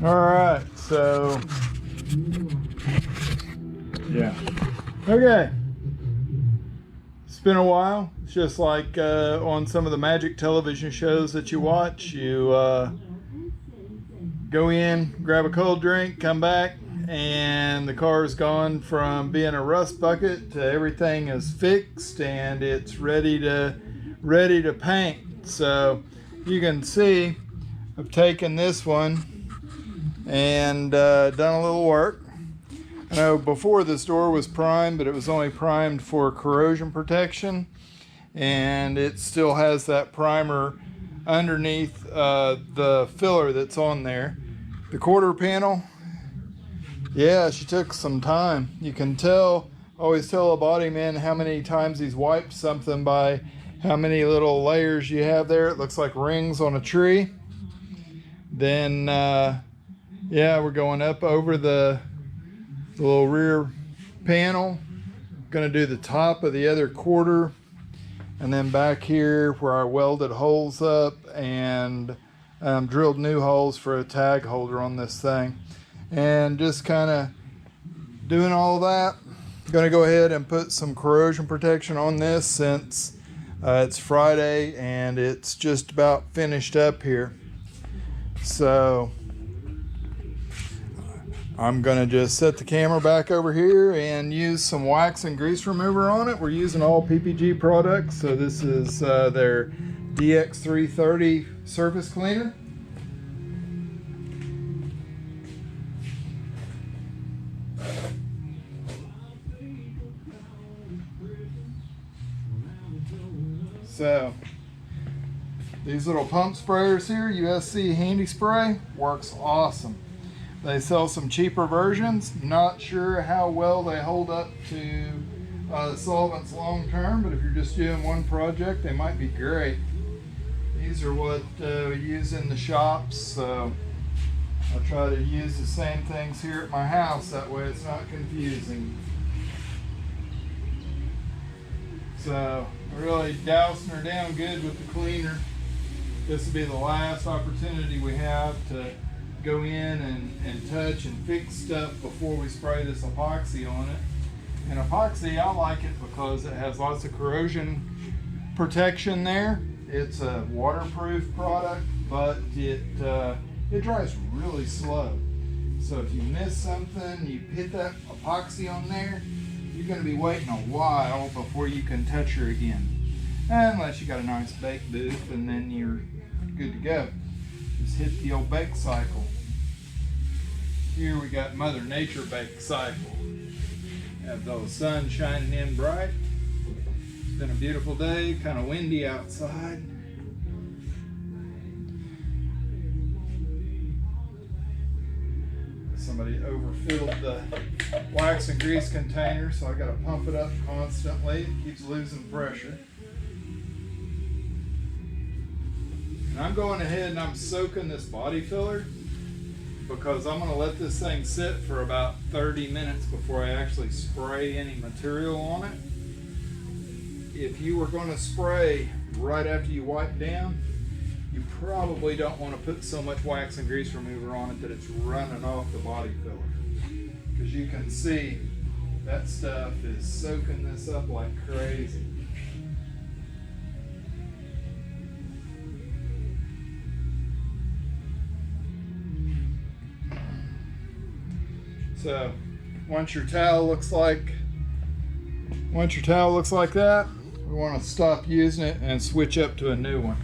All right, so yeah, okay. It's been a while. It's just like on some of the magic television shows that you watch. You go in, grab a cold drink, come back, and the car's gone from being a rust bucket to everything is fixed and it's ready to paint. So you can see I've taken this one and done a little work. I know before this door was primed, but it was only primed for corrosion protection, and it still has that primer underneath the filler that's on there. The quarter panel, yeah, she took some time. You can tell, always tell a body man how many times he's wiped something by how many little layers you have there. It looks like rings on a tree. Then yeah, we're going up over the little rear panel. Gonna do the top of the other quarter, and then back here where I welded holes up and drilled new holes for a tag holder on this thing, and just kind of doing all that. Gonna go ahead and put some corrosion protection on this since it's Friday and it's just about finished up here. So I'm gonna just set the camera back over here and use some wax and grease remover on it. We're using all PPG products, so this is their DX330 surface cleaner. So these little pump sprayers here, USC Handy Spray, works awesome. They sell some cheaper versions. Not sure how well they hold up to the solvents long term, but if you're just doing one project, they might be great. These are what we use in the shops, so I try to use the same things here at my house. That way it's not confusing. So really dousing her down good with the cleaner. This will be the last opportunity we have to go in and touch and fix stuff before we spray this epoxy on it. And epoxy, I like it because it has lots of corrosion protection there. It's a waterproof product, but it dries really slow. So if you miss something, you hit that epoxy on there, you're going to be waiting a while before you can touch her again. Unless you got a nice bake booth, and then you're good to go. Just hit the old bake cycle. Here we got Mother Nature bake cycle. Have the sun shining in bright. It's been a beautiful day, kind of windy outside. Somebody overfilled the wax and grease container, so I got to pump it up constantly. It keeps losing pressure. And I'm going ahead and I'm soaking this body filler because I'm going to let this thing sit for about 30 minutes before I actually spray any material on it. If you were going to spray right after you wipe down, you probably don't want to put so much wax and grease remover on it that it's running off the body filler. Because you can see that stuff is soaking this up like crazy. So once your towel looks like that, we want to stop using it and switch up to a new one.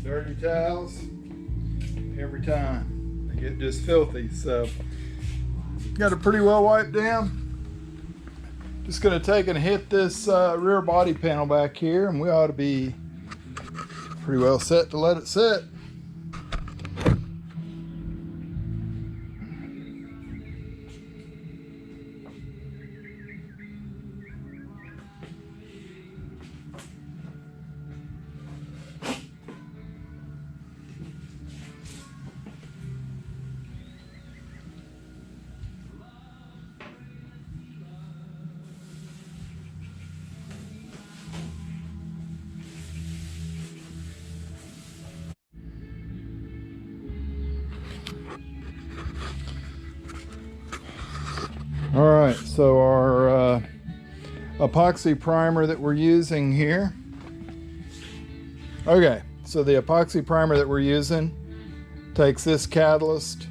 Dirty towels every time. They get just filthy. So got it pretty well wiped down. Just going to take and hit this rear body panel back here, and we ought to be pretty well set to let it sit. Alright, so our epoxy primer that we're using here. Okay, so the epoxy primer that we're using takes this catalyst.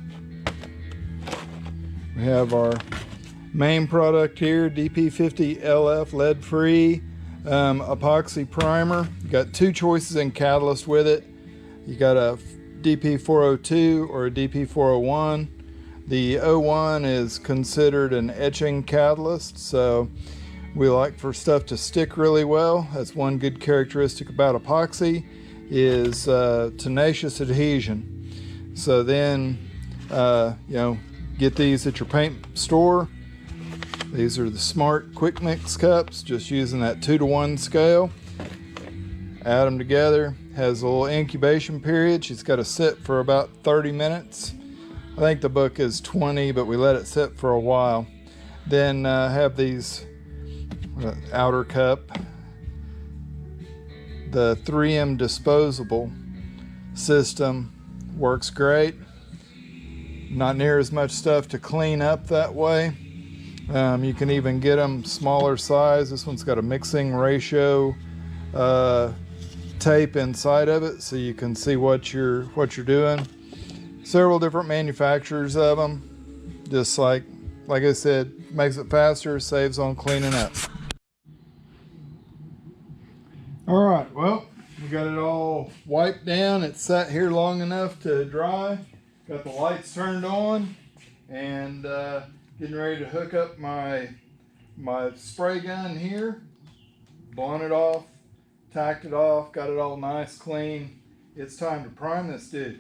We have our main product here, DP50LF lead-free epoxy primer. You got two choices in catalyst with it. You got a DP402 or a DP401. The 01 is considered an etching catalyst, so we like for stuff to stick really well. That's one good characteristic about epoxy, is tenacious adhesion. So then, get these at your paint store. These are the Smart Quick Mix cups, just using that 2-to-1 scale. Add them together. Has a little incubation period. She's got to sit for about 30 minutes. I think the book is 20, but we let it sit for a while. Then have these outer cup. The 3M disposable system works great. Not near as much stuff to clean up that way. You can even get them smaller size. This one's got a mixing ratio tape inside of it, so you can see what you're doing. Several different manufacturers of them. Just like I said, makes it faster, saves on cleaning up. All right, well, we got it all wiped down. It's sat here long enough to dry. Got the lights turned on, and getting ready to hook up my spray gun here. Blown it off, tacked it off, got it all nice, clean. It's time to prime this dude.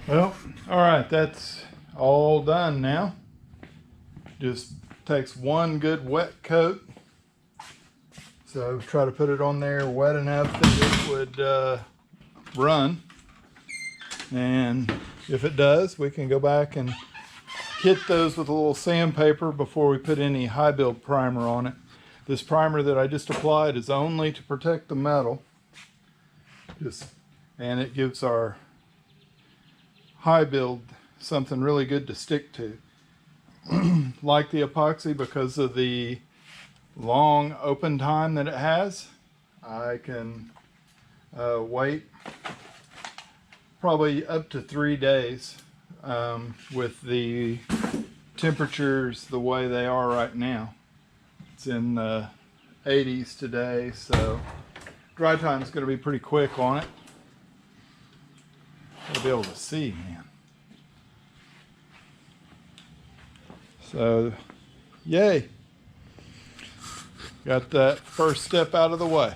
Well, all right, that's all done now. Just takes one good wet coat. So try to put it on there wet enough that it would run. And if it does, we can go back and hit those with a little sandpaper before we put any high build primer on it. This primer that I just applied is only to protect the metal. And it gives our high build something really good to stick to. Like the epoxy, because of the long open time that it has, I can wait probably up to 3 days with the temperatures the way they are right now. It's in the 80s today, so dry time is going to be pretty quick on it. You'll be able to see, man. So, yay. Got that first step out of the way.